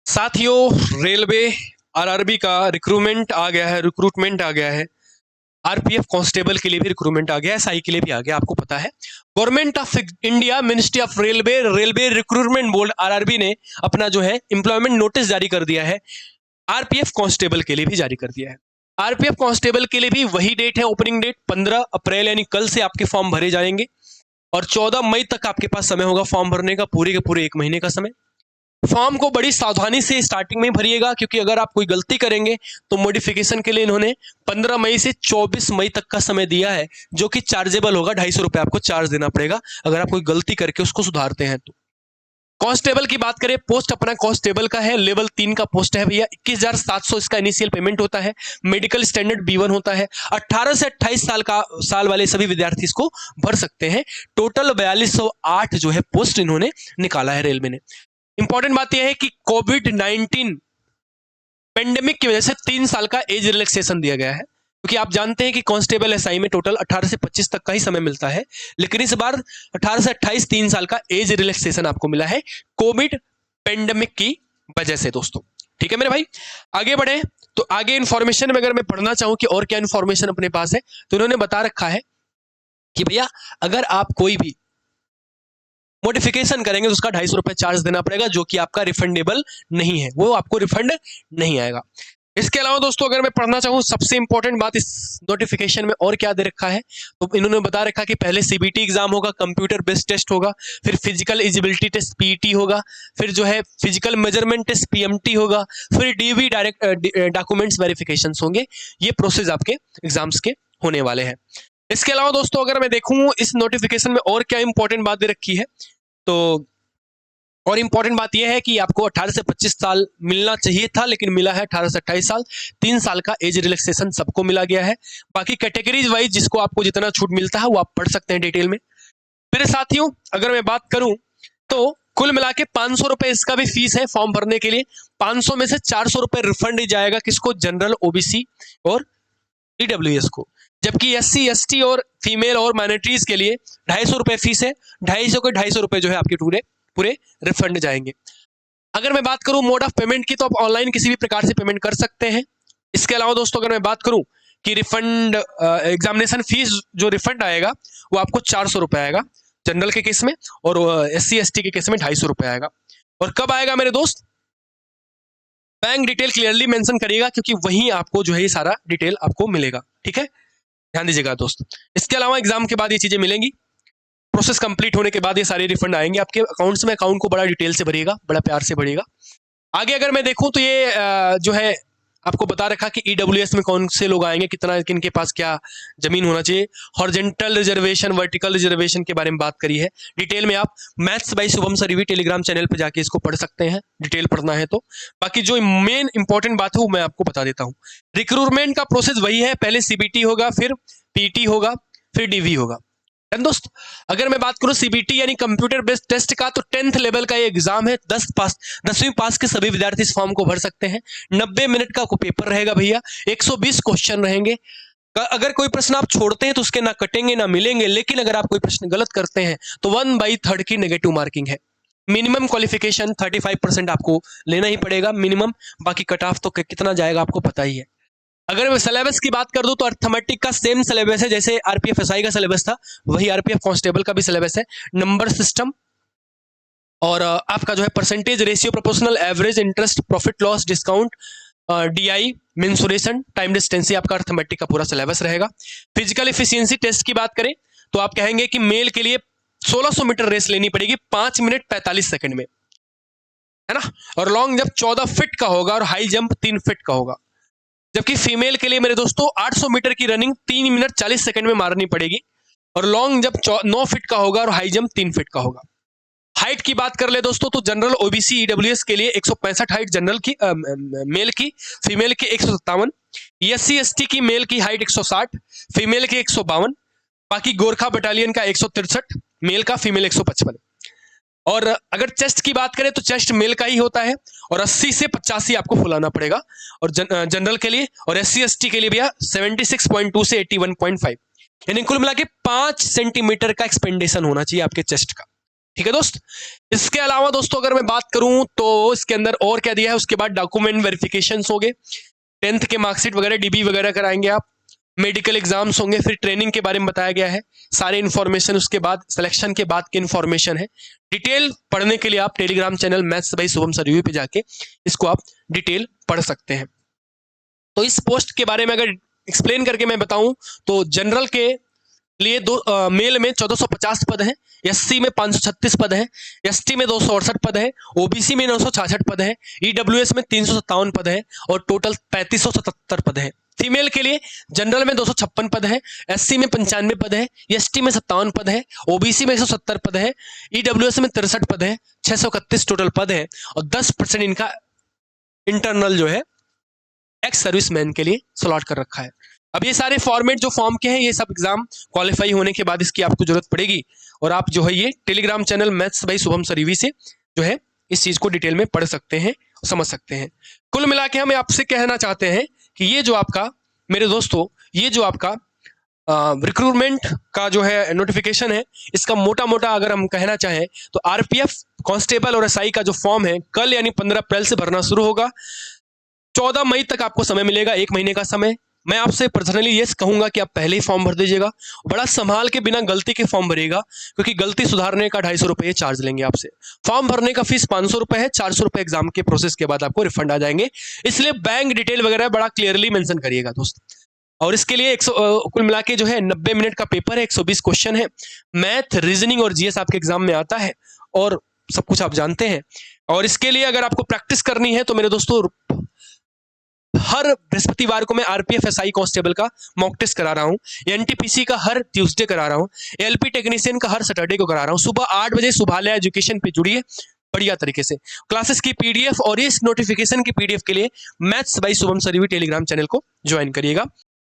साथियों, railway RRB का recruitment आ गया है। आरपीएफ कांस्टेबल के लिए भी रिक्रूटमेंट आ गया है, एसआई के लिए भी आ गया, आपको पता है। Government of India, ministry of railway recruitment board RRB ने अपना जो है एम्प्लॉयमेंट नोटिस जारी कर दिया है। आरपीएफ कांस्टेबल के लिए भी जारी कर दिया है। आरपीएफ कांस्टेबल के लिए भी वही डेट है, ओपनिंग डेट 15 अप्रैल यानी कल से आपके फॉर्म भरे जाएंगे और 14 मई तक आपके पास समय होगा फॉर्म भरने का, पूरे के पूरे 1 महीने का समय। फॉर्म को बड़ी सावधानी से स्टार्टिंग में भरिएगा, क्योंकि अगर आप कोई गलती करेंगे तो मॉडिफिकेशन के लिए इन्होंने 15 मई से 24 मई तक का समय दिया है, जो कि चार्जेबल होगा। 250 रुपए आपको चार्ज देना पड़ेगा अगर आप कोई गलती करके उसको सुधारते हैं तो। कांस्टेबल की बात करें, पोस्ट अपना कांस्टेबल का है, लेवल 3 का पोस्ट है भैया। 21,700 इसका इनिशियल पेमेंट होता है। मेडिकल स्टैंडर्ड B1 होता है। 18 से 28 साल वाले सभी विद्यार्थी इसको भर सकते हैं। टोटल 4208 जो है पोस्ट इन्होंने निकाला है रेलवे ने। इंपॉर्टेंट बात यह है कि कोविड-19 पेंडेमिक की वजह से 3 साल का एज रिलैक्सेशन दिया गया है, क्योंकि आप जानते हैं कि कांस्टेबल एसआई में टोटल 18 से 25 तक का ही समय मिलता है, लेकिन इस बार 18 से 28 3 साल का एज रिलैक्सेशन आपको मिला है कोविड पेंडेमिक की वजह से दोस्तों। ठीक है मेरे भाई, आगे बढ़े तो आगे इंफॉर्मेशन में अगर मैं पढ़ना चाहूं कि और क्या इंफॉर्मेशन अपने पास है, तो उन्होंने बता रखा है कि भैया अगर आप कोई भी मॉडिफिकेशन करेंगे तो उसका 250 रुपए चार्ज देना पड़ेगा, जो कि आपका रिफंडेबल नहीं है, वो आपको रिफंड नहीं आएगा। इसके अलावा दोस्तों अगर मैं पढ़ना चाहूँ, सबसे इंपॉर्टेंट बात इस नोटिफिकेशन में और क्या दे रखा है, तो इन्होंने बता रखा कि पहले सीबीटी एग्जाम होगा, कंप्यूटर बेस्ड टेस्ट होगा, फिर फिजिकल एलिजिबिलिटी टेस्ट पीईटी होगा, फिर जो है फिजिकल मेजरमेंट टेस्ट पीएमटी होगा, फिर डीवी डायरेक्ट डॉक्यूमेंट्स वेरिफिकेशन होंगे। ये प्रोसेस आपके एग्जाम्स के होने वाले हैं। इसके अलावा दोस्तों अगर मैं देखूं इस नोटिफिकेशन में और क्या इंपॉर्टेंट बात दे रखी है, तो और इंपॉर्टेंट बात यह है कि आपको 18 से 25 साल मिलना चाहिए था, लेकिन मिला है 18 से 28 साल। 3 साल का एज रिलैक्सेशन सबको मिला गया है। बाकी कैटेगरीज वाइज जिसको आपको जितना छूट मिलता है वो आप पढ़ सकते हैं डिटेल में। फिर साथियों अगर मैं बात करूं तो कुल मिला के 500 रुपए इसका भी फीस है फॉर्म भरने के लिए। 500 में से 400 रुपए रिफंड जाएगा किसको, जनरल, ओबीसी और ईडब्ल्यूएस को, जबकि एससी एसटी और फीमेल और माइनॉरिटीज के लिए 250 रुपए फीस है। 250 के 250 रुपए जो है आपके पूरे रिफंड जाएंगे। अगर मैं बात करूं मोड ऑफ पेमेंट की, तो आप ऑनलाइन किसी भी प्रकार से पेमेंट कर सकते हैं। इसके अलावा दोस्तों अगर मैं बात करूं कि रिफंड एग्जामिनेशन फीस जो रिफंड आएगा वो आपको 400 रुपए आएगा जनरल के केस में, और एससी एसटी के केस में 250 रुपए आएगा। और कब आएगा मेरे दोस्त, बैंक डिटेल क्लियरली मेंशन करिएगा, क्योंकि वहीं आपको जो है ये सारा डिटेल आपको मिलेगा। ठीक है, ध्यान दीजिएगा दोस्त। इसके अलावा एग्जाम के बाद ये चीजें मिलेंगी, प्रोसेस कंप्लीट होने के बाद ये सारे रिफंड आएंगे आपके अकाउंट्स में। अकाउंट को बड़ा डिटेल से भरिएगा, बड़ा प्यार से भरिएगा। आगे अगर मैं देखूं तो ये जो है आपको बता रखा कि ईडब्ल्यूएस में कौन से लोग आएंगे, कितना किनके पास क्या जमीन होना चाहिए, हॉरिजॉन्टल रिजर्वेशन, वर्टिकल रिजर्वेशन के बारे में बात करी है डिटेल में। आप मैथ्स बाय शुभम सर भी टेलीग्राम चैनल पर जाके इसको पढ़ सकते हैं, डिटेल पढ़ना है तो। बाकी जो मेन इंपॉर्टेंट बात है वो मैं आपको बता देता हूँ। रिक्रूटमेंट का प्रोसेस वही है, पहले सीबीटी होगा, फिर पीटी होगा, फिर डीवी होगा। दोस्त अगर मैं बात करूं सीबीटी यानी कंप्यूटर बेस्ड टेस्ट का, तो 10th लेवल का ये एग्जाम है। 10वीं पास के सभी विद्यार्थी इस फॉर्म को भर सकते हैं। 90 मिनट का पेपर रहेगा भैया, 120 क्वेश्चन रहेंगे। अगर कोई प्रश्न आप छोड़ते हैं तो उसके ना कटेंगे ना मिलेंगे, लेकिन अगर आप कोई प्रश्न गलत करते हैं तो 1/3 की नेगेटिव मार्किंग है। मिनिमम क्वालिफिकेशन 35% आपको लेना ही पड़ेगा मिनिमम, बाकी कट ऑफ तो कितना जाएगा आपको पता ही है। अगर मैं सिलेबस की बात कर दूं तो अर्थमेटिक का सेम सिलेबस है जैसे आरपीएफ एसआई का सिलेबस था, वही आरपीएफ कांस्टेबल का भी सिलेबस है। नंबर सिस्टम और आपका जो है percentage ratio, proportional, average, interest, profit loss, discount, DI, mensuration, time distance, आपका अर्थमेटिक का पूरा सिलेबस रहेगा। फिजिकल एफिशिएंसी टेस्ट की बात करें तो आप कहेंगे कि मेल के लिए 1600 मीटर रेस लेनी पड़ेगी 5 मिनट 45 सेकंड में, है ना। और लॉन्ग जंप 14 फीट का होगा और हाई जंप 3 फीट का होगा। जबकि फीमेल के लिए मेरे दोस्तों 800 मीटर की रनिंग 3 मिनट 40 सेकंड में मारनी पड़ेगी, और लॉन्ग जंप 9 फीट का होगा और हाई जंप 3 फीट का होगा। हाइट की बात कर ले दोस्तों तो जनरल, ओबीसी, ईडब्ल्यूएस के लिए 165 हाइट जनरल की, मेल की, फीमेल की 157, एससी एसटी की मेल की हाइट 160, फीमेल की 152, बाकी गोरखा बटालियन का 163, मेल का, फीमेल 155। और अगर चेस्ट की बात करें तो चेस्ट मेल का ही होता है, और 80 से 85 आपको फुलाना पड़ेगा और जनरल के लिए, और एससी एसटी के लिए भैया 76.2 से 81.5, यानी कुल मिला के 5 सेंटीमीटर का एक्सपेंडेशन होना चाहिए आपके चेस्ट का। ठीक है दोस्त। इसके अलावा दोस्तों अगर मैं बात करूं तो इसके अंदर और क्या दिया है, उसके बाद डॉक्यूमेंट वेरिफिकेशन होंगे, 10th के मार्कशीट वगैरह डीबी वगैरह कराएंगे आप, मेडिकल एग्जाम्स होंगे, फिर ट्रेनिंग के बारे में बताया गया है, सारे इन्फॉर्मेशन, उसके बाद सिलेक्शन के बाद की इन्फॉर्मेशन है। डिटेल पढ़ने के लिए आप Telegram channel maths by Shubham sir review पे जाके इसको आप डिटेल पढ़ सकते हैं। तो इस पोस्ट के बारे में अगर एक्सप्लेन करके मैं बताऊं तो जनरल के लिए मेल में 1450 पद हैं, एससी में 536 पद हैं, एसटी में 268 पद हैं, ओबीसी में 966 पद हैं, ईडब्ल्यूएस में 357 पद हैं और टोटल 3577 पद हैं। फीमेल के लिए जनरल में 256 पद हैं, एससी में 95 पद हैं, एसटी में 57 पद हैं, ओबीसी में 170 पद हैं, ईडब्ल्यूएस में 63 पद हैं, 631 टोटल पद हैं और 10% इनका इंटरनल जो है एक्स सर्विसमैन के लिए स्लॉट कर रखा है। अब ये सारे फॉर्मेट जो फॉर्म के हैं ये सब एग्जाम क्वालिफाई होने के बाद इसकी आपको जरूरत पड़ेगी और आप जो है ये Telegram channel maths by Shubham sir review से जो है इस चीज को डिटेल में पढ़ सकते हैं, समझ सकते हैं। कुल मिला के हम आपसे कहना चाहते हैं कि ये जो आपका मेरे दोस्तों ये जो आपका रिक्रूटमेंट का जो है नोटिफिकेशन है, इसका मोटा मोटा अगर हम कहना चाहें तो आरपीएफ कांस्टेबल और एसआई का जो फॉर्म है कल यानी 15 अप्रैल से भरना शुरू होगा। 14 मई तक आपको समय मिलेगा, 1 महीने का समय। मैं आपसे पर्सनली ये कहूंगा कि आप पहले ही फॉर्म भर दीजिएगा, बड़ा संभाल के बिना गलती के फॉर्म भरिएगा, क्योंकि गलती सुधारने का 250 रुपये चार्ज लेंगे आपसे। फॉर्म भरने का फीस 500 रुपये है, 400 रुपये एग्जाम के प्रोसेस के बाद आपको रिफंड आ जाएंगे, इसलिए बैंक डिटेल वगैरह बड़ा क्लियरली मेंशन करिएगा दोस्त। और इसके लिए कुल मिला के जो है 90 मिनट का पेपर है, 120 क्वेश्चन है, मैथ रीजनिंग और जीएस आपके एग्जाम में आता है और सब कुछ आप जानते हैं। और इसके लिए अगर आपको प्रैक्टिस करनी है तो मेरे दोस्तों हर बृहस्पतिवार को मैं आरपीएफ एसआई कांस्टेबल का मॉक टेस्ट करा रहा हूं, एनटीपीसी का हर ट्यूसडे करा रहा हूं, एलपी टेक्नीशियन का हर सैटरडे को करा रहा हूं। सुबह 8 बजे सुभालय एजुकेशन पे जुड़िए बढ़िया तरीके से। क्लासेस की पीडीएफ और इस नोटिफिकेशन की पीडीएफ के लिए maths by Shubham sir review Telegram channel को ज्वाइन करिएगा।